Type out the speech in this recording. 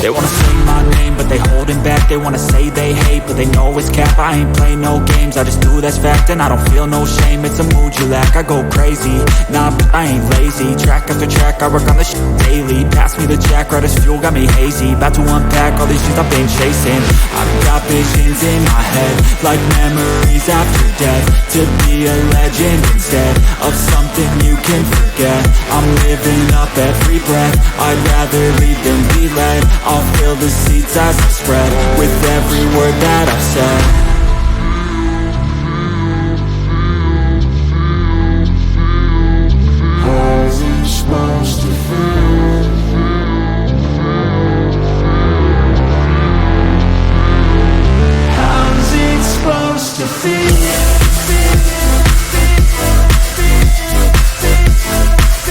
They wanna say my name, but they holding back. They wanna say they hate, but they know it's cap. I ain't play no games, I just do that's fact. And I don't feel no shame, it's a mood you lack. I go crazy, nah, but I ain't lazy. Track after track, I work on this shit daily. Pass me the jack, right as fuel, got me hazy. About to unpack all these dreams I've been chasing. I've got visions in my head, like memories after death. To be a legend instead of something you can forget. I'm living up every breath, I'd rather lead than be led. I'll fill the seats as I spread with every word that I've said.